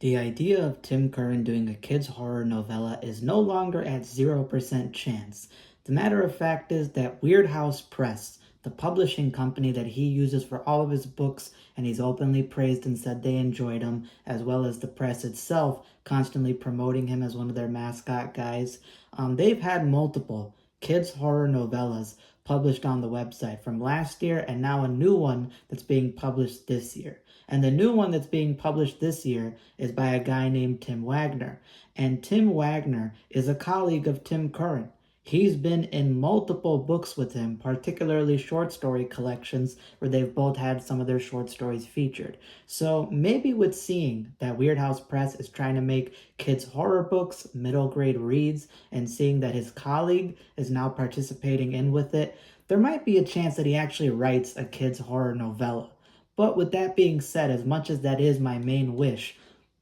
The idea of Tim Curran doing a kids' horror novella is no longer at 0% chance. The matter of fact is that Weird House Press, the publishing company that he uses for all of his books, and he's openly praised and said they enjoyed him, as well as the press itself constantly promoting him as one of their mascot guys, they've had multiple kids' horror novellas published on the website from last year and now a new one that's being published this year. And the new one that's being published this year is by a guy named Tim Wagner. And Tim Wagner is a colleague of Tim Curran. He's been in multiple books with him, particularly short story collections where they've both had some of their short stories featured. So maybe with seeing that Weird House Press is trying to make kids' horror books, middle grade reads, and seeing that his colleague is now participating in with it, there might be a chance that he actually writes a kids' horror novella. But with that being said, as much as that is my main wish,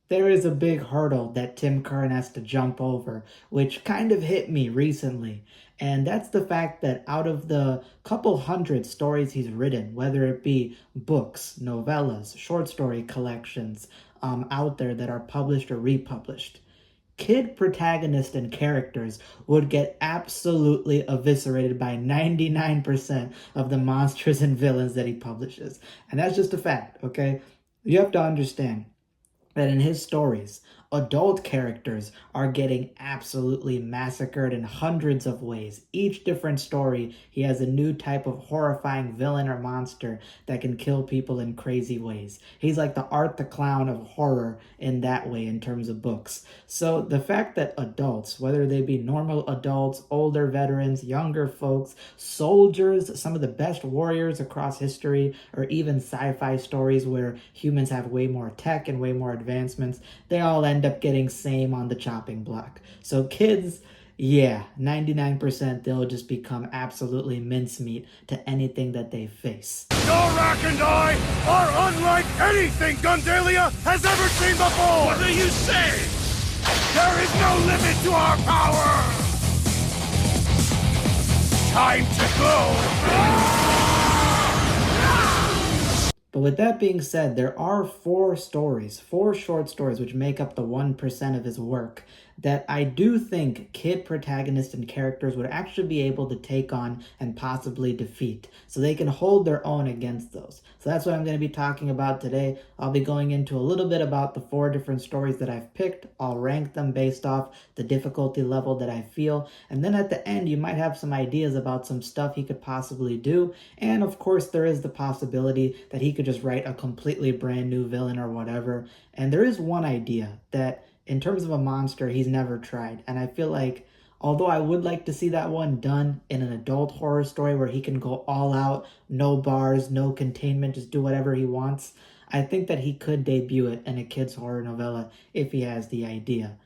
there is a big hurdle that Tim Curran has to jump over, which kind of hit me recently. And that's the fact that out of the couple hundred stories he's written, whether it be books, novellas, short story collections out there that are published or republished, kid protagonists and characters would get absolutely eviscerated by 99% of the monsters and villains that he publishes. And that's just a fact, okay? You have to understand that in his stories, adult characters are getting absolutely massacred in hundreds of ways. Each different story, he has a new type of horrifying villain or monster that can kill people in crazy ways. He's like the Art the Clown of horror in that way in terms of books. So the fact that adults, whether they be normal adults, older veterans, younger folks, soldiers, some of the best warriors across history, or even sci-fi stories where humans have way more tech and way more advancements, they all end up getting same on the chopping block. So kids, yeah, 99% they'll just become absolutely mincemeat to anything that they face. Norak and I are unlike anything Gundalia has ever seen before! What do you say? There is no limit to our power! Time to go! But with that being said, there are four short stories, which make up the 1% of his work, that I do think kid protagonists and characters would actually be able to take on and possibly defeat, so they can hold their own against those. So that's what I'm going to be talking about today. I'll be going into a little bit about the four different stories that I've picked. I'll rank them based off the difficulty level that I feel, and then at the end you might have some ideas about some stuff he could possibly do, and of course there is the possibility that he could just write a completely brand new villain or whatever. And there is one idea that in terms of a monster he's never tried, and I feel like although I would like to see that one done in an adult horror story where he can go all out, no bars, no containment, just do whatever he wants, I think that he could debut it in a kid's horror novella if he has the idea.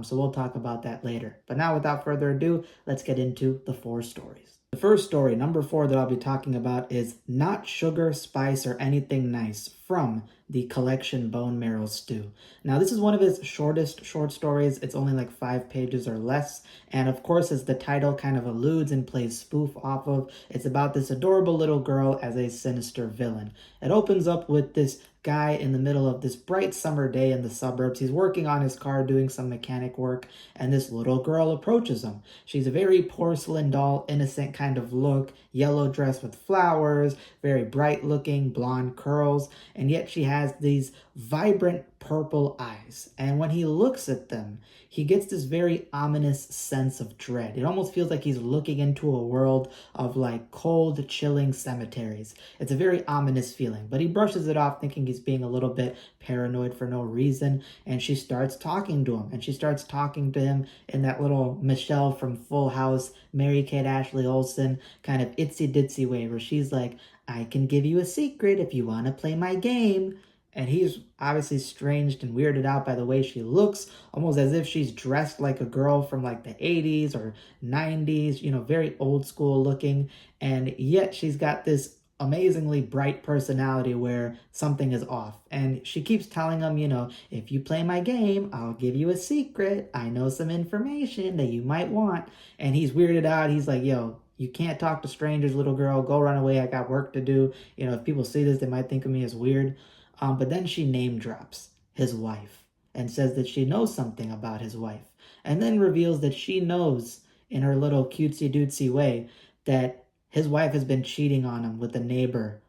So we'll talk about that later. But now, without further ado, let's get into the four stories. The first story, number 4, that I'll be talking about is Not Sugar, Spice, or Anything Nice from the collection Bone Marrow Stew. Now, this is one of his shortest short stories. It's only like 5 pages or less. And of course, as the title kind of alludes and plays spoof off of, it's about this adorable little girl as a sinister villain. It opens up with this guy in the middle of this bright summer day in the suburbs. He's working on his car, doing some mechanic work, and this little girl approaches him. She's a very porcelain doll, innocent kind of look, yellow dress with flowers, very bright looking, blonde curls, and yet she has these vibrant purple eyes. And when he looks at them, he gets this very ominous sense of dread. It almost feels like he's looking into a world of like cold, chilling cemeteries. It's a very ominous feeling, but he brushes it off thinking he's being a little bit paranoid for no reason. And she starts talking to him, and she starts talking to him in that little Michelle from Full House, Mary-Kate Ashley Olsen kind of itsy ditsy way where she's like, I can give you a secret if you want to play my game. And he's obviously stranged and weirded out by the way she looks, almost as if she's dressed like a girl from like the 80s or 90s, very old school looking. And yet she's got this amazingly bright personality where something is off. And she keeps telling him, if you play my game, I'll give you a secret. I know some information that you might want. And he's weirded out. He's like, yo, you can't talk to strangers, little girl. Go run away. I got work to do. If people see this, they might think of me as weird. But then she name drops his wife. and says that she knows something about his wife, and then reveals that she knows in her little cutesy dootsy way that his wife has been cheating on him with a neighbor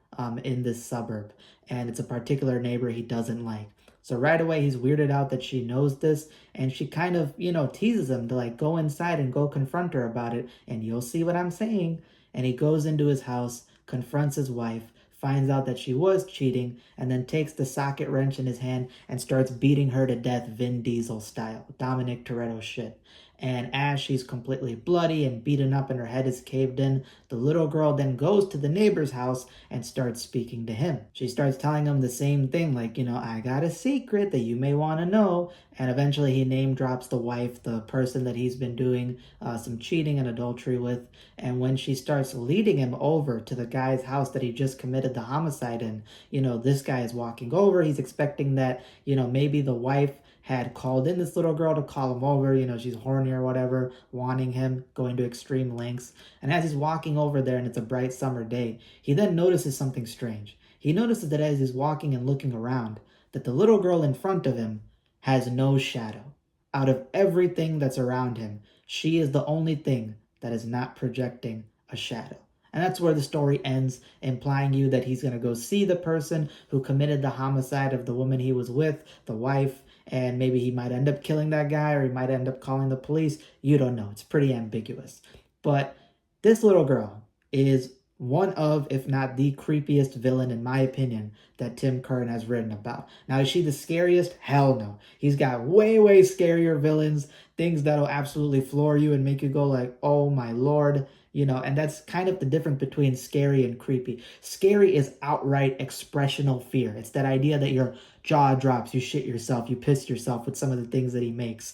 in this suburb, and it's a particular neighbor he doesn't like. So right away he's weirded out that she knows this, and she kind of, teases him to like go inside and go confront her about it, and you'll see what I'm saying. And he goes into his house, confronts his wife, finds out that she was cheating, and then takes the socket wrench in his hand and starts beating her to death Vin Diesel style, Dominic Toretto shit. And as she's completely bloody and beaten up and her head is caved in, the little girl then goes to the neighbor's house and starts speaking to him. She starts telling him the same thing, like, I got a secret that you may want to know. And eventually he name drops the wife, the person that he's been doing some cheating and adultery with. And when she starts leading him over to the guy's house that he just committed the homicide in, this guy is walking over. He's expecting that, maybe the wife had called in this little girl to call him over. She's horny or whatever, wanting him, going to extreme lengths. And as he's walking over there and it's a bright summer day, he then notices something strange. He notices that as he's walking and looking around, that the little girl in front of him has no shadow. Out of everything that's around him, she is the only thing that is not projecting a shadow. And that's where the story ends, implying you that he's going to go see the person who committed the homicide of the woman he was with, the wife, and maybe he might end up killing that guy or he might end up calling the police. You don't know. It's pretty ambiguous. But this little girl is one of, if not the creepiest villain, in my opinion, that Tim Curran has written about. Now, is she the scariest? Hell no. He's got way, way scarier villains, things that'll absolutely floor you and make you go like, oh my lord. And that's kind of the difference between scary and creepy. Scary is outright expressional fear. It's that idea that your jaw drops, you shit yourself, you piss yourself with some of the things that he makes.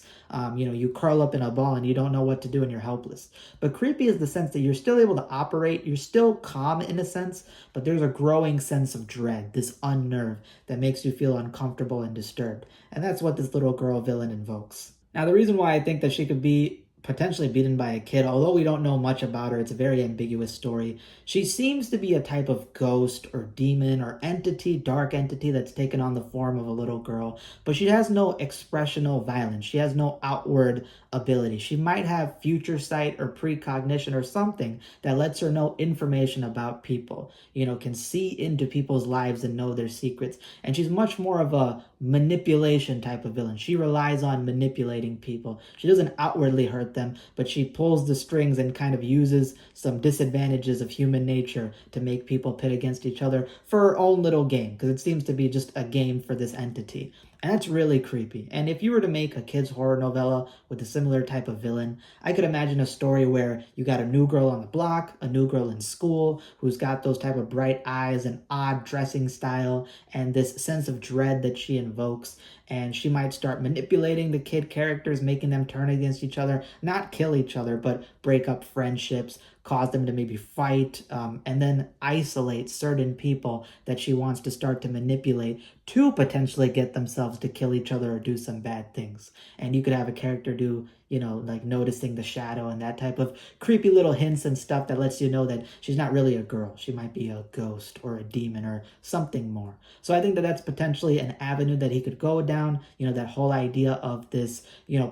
You curl up in a ball and you don't know what to do and you're helpless. But creepy is the sense that you're still able to operate, you're still calm in a sense, but there's a growing sense of dread, this unnerve that makes you feel uncomfortable and disturbed. And that's what this little girl villain invokes. Now, the reason why I think that she could be potentially beaten by a kid, although we don't know much about her, it's a very ambiguous story. She seems to be a type of ghost or demon or entity, dark entity that's taken on the form of a little girl, but she has no expressional violence. She has no outward ability. She might have future sight or precognition or something that lets her know information about people, can see into people's lives and know their secrets. And she's much more of a manipulation type of villain. She relies on manipulating people. She doesn't outwardly hurt them, but she pulls the strings and kind of uses some disadvantages of human nature to make people pit against each other for her own little game, because it seems to be just a game for this entity. And that's really creepy. And if you were to make a kid's horror novella with a similar type of villain, I could imagine a story where you got a new girl on the block, a new girl in school, who's got those type of bright eyes and odd dressing style and this sense of dread that she invokes. And she might start manipulating the kid characters, making them turn against each other, not kill each other, but break up friendships, cause them to maybe fight, and then isolate certain people that she wants to start to manipulate to potentially get themselves to kill each other or do some bad things. And you could have a character do, like noticing the shadow and that type of creepy little hints and stuff that lets you know that she's not really a girl. She might be a ghost or a demon or something more. So I think that that's potentially an avenue that he could go down, that whole idea of this,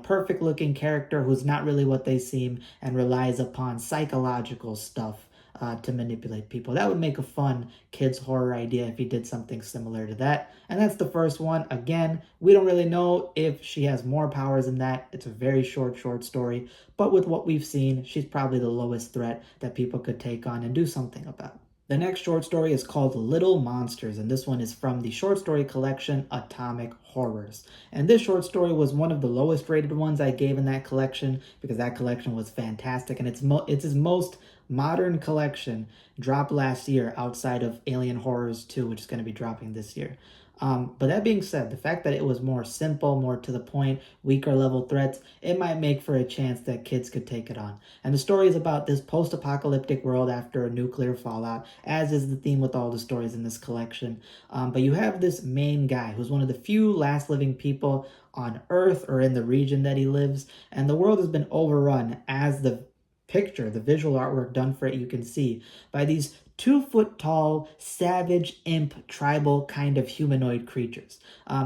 perfect looking character who's not really what they seem and relies upon psychological stuff to manipulate people. That would make a fun kids horror idea if he did something similar to that. And that's the first one. Again, we don't really know if she has more powers than that. It's a very short story. But with what we've seen, she's probably the lowest threat that people could take on and do something about. The next short story is called Little Monsters, and this one is from the short story collection Atomic Horrors. And this short story was one of the lowest rated ones I gave in that collection because that collection was fantastic, and it's his most modern collection, dropped last year outside of Alien Horrors 2, which is going to be dropping this year. But that being said, the fact that it was more simple, more to the point, weaker level threats, it might make for a chance that kids could take it on. And the story is about this post-apocalyptic world after a nuclear fallout, as is the theme with all the stories in this collection. But you have this main guy who's one of the few last living people on Earth or in the region that he lives, and the world has been overrun, as the picture, the visual artwork done for it, you can see, by these 2 foot tall, savage, imp, tribal kind of humanoid creatures.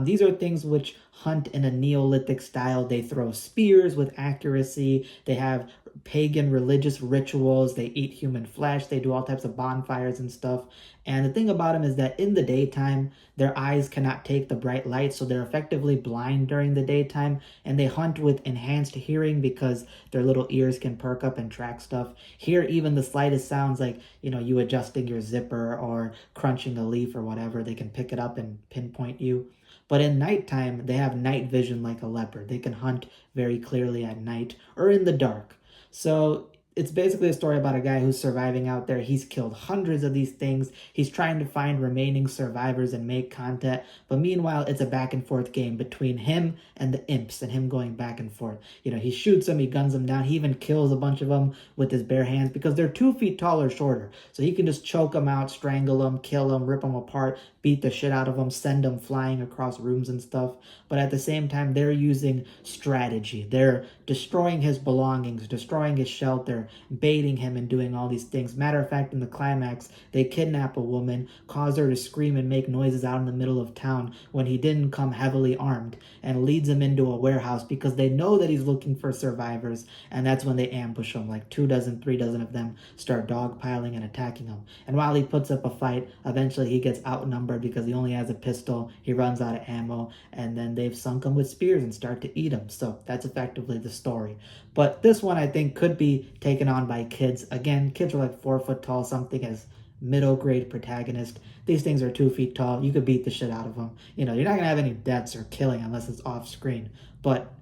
These are things which hunt in a Neolithic style. They throw spears with accuracy. They have pagan religious rituals. They eat human flesh. They do all types of bonfires and stuff. And the thing about them is that in the daytime, their eyes cannot take the bright light, so they're effectively blind during the daytime. And they hunt with enhanced hearing because their little ears can perk up and track stuff. Hear even the slightest sounds, like, you adjusting your zipper or crunching a leaf or whatever. They can pick it up and pinpoint you. But in nighttime, they have night vision like a leopard. They can hunt very clearly at night or in the dark. So it's basically a story about a guy who's surviving out there. He's killed hundreds of these things. He's trying to find remaining survivors and make content. But meanwhile, it's a back and forth game between him and the imps and him going back and forth. He shoots them, he guns them down. He even kills a bunch of them with his bare hands because they're 2 feet tall or shorter. So he can just choke them out, strangle them, kill them, rip them apart, beat the shit out of them, send them flying across rooms and stuff. But at the same time, they're using strategy. They're destroying his belongings, destroying his shelter, baiting him, and doing all these things. Matter of fact, in the climax, they kidnap a woman, cause her to scream and make noises out in the middle of town when he didn't come heavily armed, and leads him into a warehouse because they know that he's looking for survivors. And that's when they ambush him. Like 2 dozen, 3 dozen of them start dogpiling and attacking him. And while he puts up a fight, eventually he gets outnumbered because he only has a pistol. He runs out of ammo, and then they've sunk him with spears and start to eat him. So that's effectively the story. But this one, I think, could be taken on by kids. Again, kids are like 4 foot tall, something as middle grade protagonist. These things are 2 feet tall. You could beat the shit out of them. You're not going to have any deaths or killing unless it's off screen. But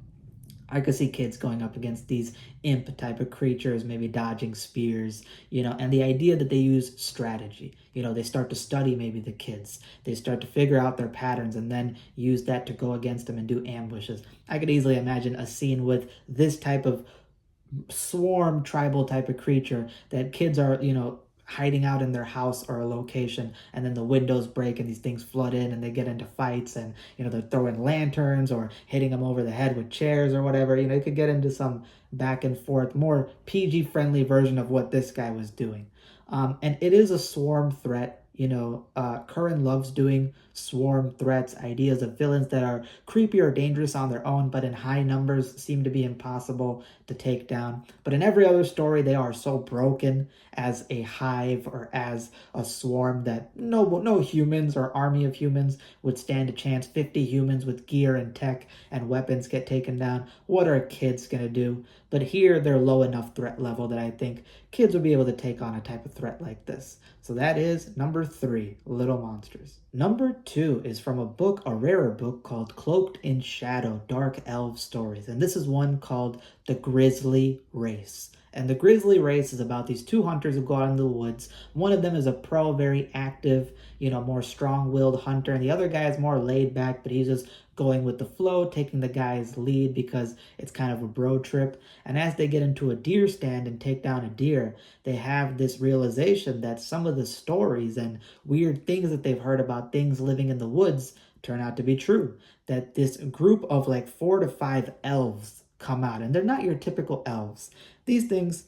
I could see kids going up against these imp type of creatures, maybe dodging spears, and the idea that they use strategy. They start to study maybe the kids. They start to figure out their patterns and then use that to go against them and do ambushes. I could easily imagine a scene with this type of swarm tribal type of creature that kids are, hiding out in their house or a location, and then the windows break and these things flood in and they get into fights, and they're throwing lanterns or hitting them over the head with chairs or whatever. It could get into some back and forth, more PG friendly version of what this guy was doing. And it is a swarm threat. Curran loves doing swarm threats, ideas of villains that are creepy or dangerous on their own, but in high numbers seem to be impossible to take down. But in every other story, they are so broken as a hive or as a swarm that no humans or army of humans would stand a chance. 50 humans with gear and tech and weapons get taken down. What are kids going to do? But here, they're low enough threat level that I think kids would be able to take on a type of threat like this. So that is number 3, Little Monsters. Number 2 is from a rarer book called Cloaked in Shadow, Dark Elf Stories. And this is one called The Grizzly Race. And the Grizzly Race is about these 2 hunters who go out into the woods. One of them is a pro, very active, more strong-willed hunter. And the other guy is more laid back, but he's just going with the flow, taking the guy's lead because it's kind of a bro trip. And as they get into a deer stand and take down a deer, they have this realization that some of the stories and weird things that they've heard about things living in the woods turn out to be true. That this group of like 4 to 5 elves come out, and they're not your typical elves. These things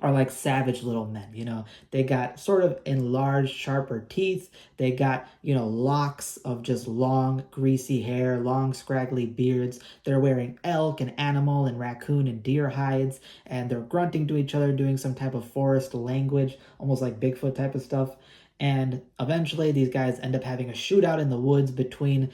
are like savage little men. They got sort of enlarged, sharper teeth. They got, locks of just long, greasy hair, long, scraggly beards. They're wearing elk and animal and raccoon and deer hides, and they're grunting to each other, doing some type of forest language, almost like Bigfoot type of stuff. And eventually these guys end up having a shootout in the woods between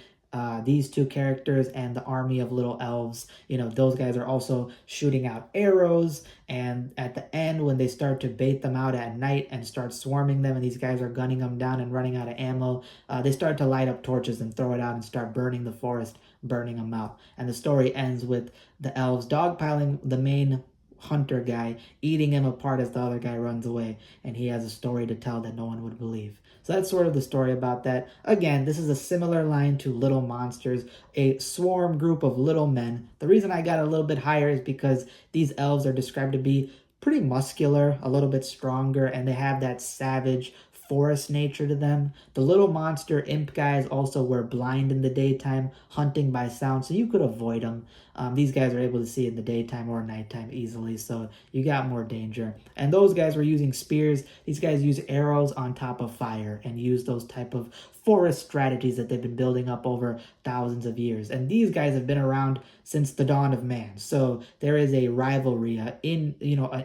these 2 characters and the army of little elves. Those guys are also shooting out arrows, and at the end, when they start to bait them out at night and start swarming them, and these guys are gunning them down and running out of ammo, they start to light up torches and throw it out and start burning the forest, burning them out. And the story ends with the elves dogpiling the main hunter guy, eating him apart as the other guy runs away, and he has a story to tell that no one would believe. So that's sort of the story about that. Again, this is a similar line to Little Monsters, a swarm group of little men. The reason I got a little bit higher is because these elves are described to be pretty muscular, a little bit stronger, and they have that savage forest nature to them. The little monster imp guys also were blind in the daytime, hunting by sound, so you could avoid them. These guys are able to see in the daytime or nighttime easily, so you got more danger. And those guys were using spears. These guys use arrows on top of fire and use those type of forest strategies that they've been building up over thousands of years. And these guys have been around since the dawn of man. So there is a rivalry, an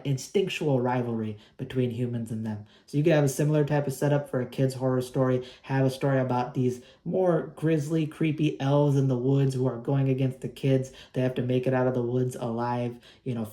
instinctual rivalry between humans and them. So you could have a similar type of setup for a kid's horror story. Have a story about these more grisly, creepy elves in the woods who are going against the kids. They have to make it out of the woods alive,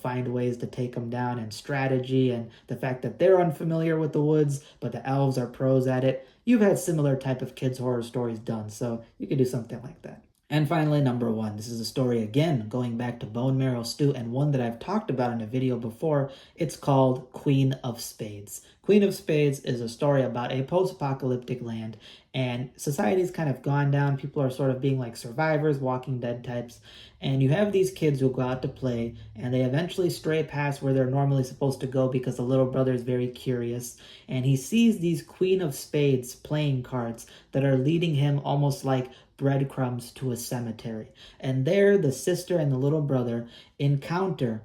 find ways to take them down, and strategy, and the fact that they're unfamiliar with the woods, but the elves are pros at it. You've had similar type of kids horror stories done, so you could do something like that. And finally, number 1. This is a story, again, going back to Bone Marrow Stew, and one that I've talked about in a video before. It's called Queen of Spades. Queen of Spades is a story about a post-apocalyptic land, and society's kind of gone down. People are sort of being like survivors, Walking Dead types, and you have these kids who go out to play, and they eventually stray past where they're normally supposed to go because the little brother is very curious, and he sees these Queen of Spades playing cards that are leading him almost like breadcrumbs to a cemetery. And there, the sister and the little brother encounter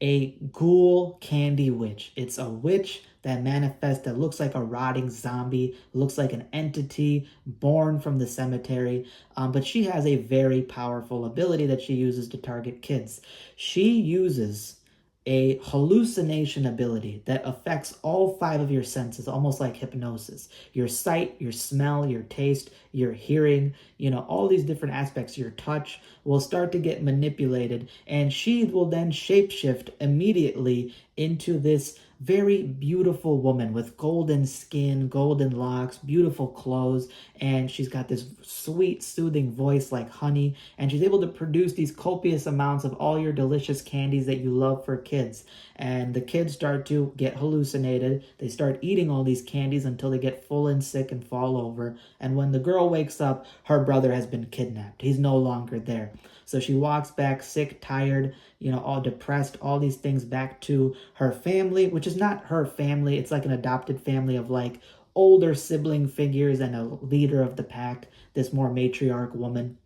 a ghoul candy witch. It's a witch that manifests, that looks like a rotting zombie, looks like an entity born from the cemetery, but she has a very powerful ability that she uses to target kids. She uses a hallucination ability that affects all 5 of your senses, almost like hypnosis. Your sight, your smell, your taste, your hearing, all these different aspects, your touch will start to get manipulated, and she will then shapeshift immediately into this very beautiful woman with golden skin, golden locks, beautiful clothes, and she's got this sweet, soothing voice like honey, and she's able to produce these copious amounts of all your delicious candies that you love for kids. And the kids start to get hallucinated. They start eating all these candies until they get full and sick and fall over. And when the girl wakes up, her brother has been kidnapped. He's no longer there. So she walks back sick, tired, all depressed, all these things back to her family, which is not her family. It's like an adopted family of like older sibling figures and a leader of the pack, this more matriarch woman.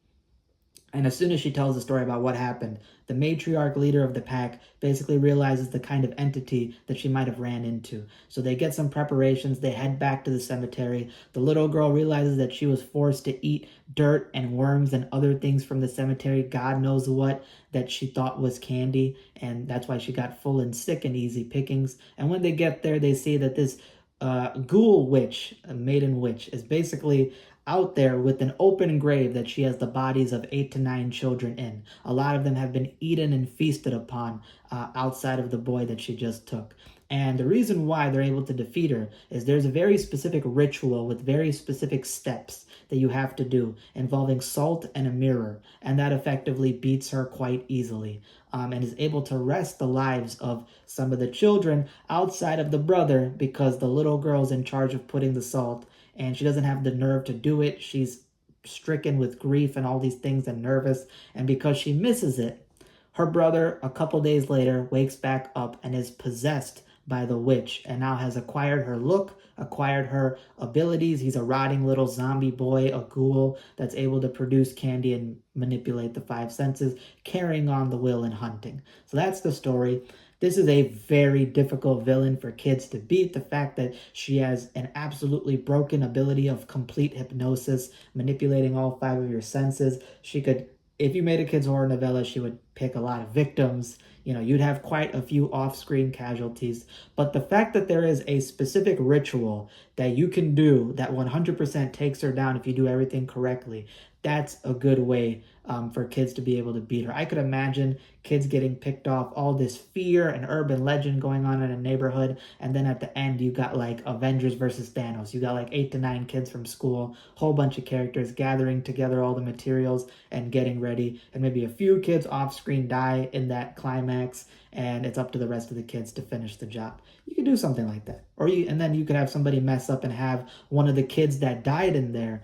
And as soon as she tells the story about what happened, the matriarch leader of the pack basically realizes the kind of entity that she might have ran into. So they get some preparations, they head back to the cemetery. The little girl realizes that she was forced to eat dirt and worms and other things from the cemetery, God knows what, that she thought was candy, and that's why she got full and sick and easy pickings. And when they get there, they see that this ghoul witch, a maiden witch, is basically out there with an open grave that she has the bodies of 8 to 9 children in. A lot of them have been eaten and feasted upon outside of the boy that she just took. And the reason why they're able to defeat her is there's a very specific ritual with very specific steps that you have to do involving salt and a mirror, and that effectively beats her quite easily, and is able to wrest the lives of some of the children outside of the brother because the little girl's in charge of putting the salt, and she doesn't have the nerve to do it. She's stricken with grief and all these things and nervous, and because she misses it, her brother, a couple days later, wakes back up and is possessed by the witch and now has acquired her look, acquired her abilities. He's a rotting little zombie boy, a ghoul that's able to produce candy and manipulate the 5 senses, carrying on the will in hunting. So that's the story. This is a very difficult villain for kids to beat. The fact that she has an absolutely broken ability of complete hypnosis, manipulating all 5 of your senses. She could, if you made a kids horror novella, she would pick a lot of victims. You'd have quite a few off-screen casualties. But the fact that there is a specific ritual that you can do that 100% takes her down if you do everything correctly, that's a good way for kids to be able to beat her. I could imagine kids getting picked off, all this fear and urban legend going on in a neighborhood, and then at the end you got like Avengers versus Thanos. You got like 8 to 9 kids from school, whole bunch of characters gathering together all the materials and getting ready, and maybe a few kids off screen die in that climax, and it's up to the rest of the kids to finish the job. You could do something like that. And then you could have somebody mess up and have one of the kids that died in there,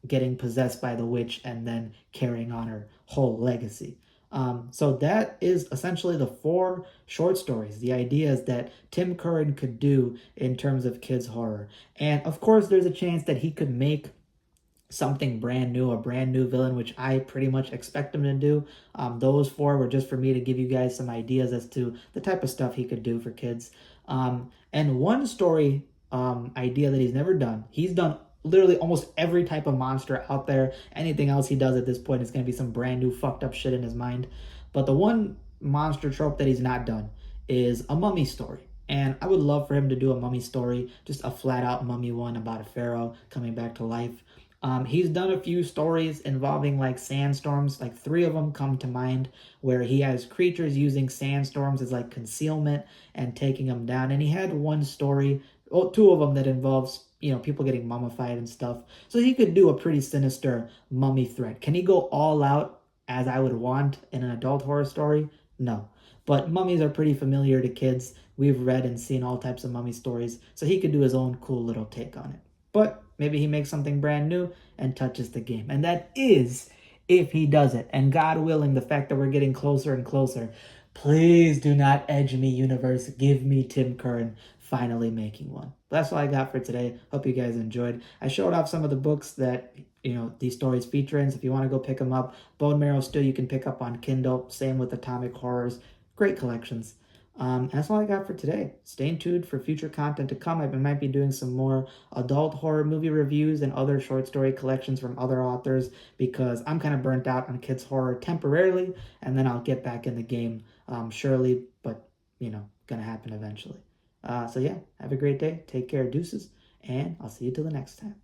getting possessed by the witch and then carrying on her whole legacy. So that is essentially the 4 short stories. The idea is that Tim Curran could do in terms of kids horror. And of course, there's a chance that he could make something brand new, a brand new villain, which I pretty much expect him to do. Those 4 were just for me to give you guys some ideas as to the type of stuff he could do for kids. And one story idea that he's never done, he's done literally almost every type of monster out there. Anything else he does at this point is going to be some brand new fucked up shit in his mind. But the one monster trope that he's not done is a mummy story. And I would love for him to do a mummy story, just a flat out mummy one about a pharaoh coming back to life. He's done a few stories involving like sandstorms, like 3 of them come to mind, where he has creatures using sandstorms as like concealment and taking them down. And he had one story, well, 2 of them that involves, people getting mummified and stuff. So he could do a pretty sinister mummy threat. Can he go all out as I would want in an adult horror story? No. But mummies are pretty familiar to kids. We've read and seen all types of mummy stories, so he could do his own cool little take on it. But maybe he makes something brand new and touches the game. And that is if he does it. And God willing, the fact that we're getting closer and closer, please do not edge me, universe. Give me Tim Curran finally making one. But that's all I got for today. Hope you guys enjoyed. I showed off some of the books that these stories feature in. So if you want to go pick them up, Bone Marrow still you can pick up on Kindle. Same with Atomic Horrors. Great collections. And that's all I got for today. Stay tuned for future content to come. I might be doing some more adult horror movie reviews and other short story collections from other authors because I'm kind of burnt out on kids horror temporarily, and then I'll get back in the game surely, but gonna happen eventually. So yeah, have a great day. Take care, deuces, and I'll see you till the next time.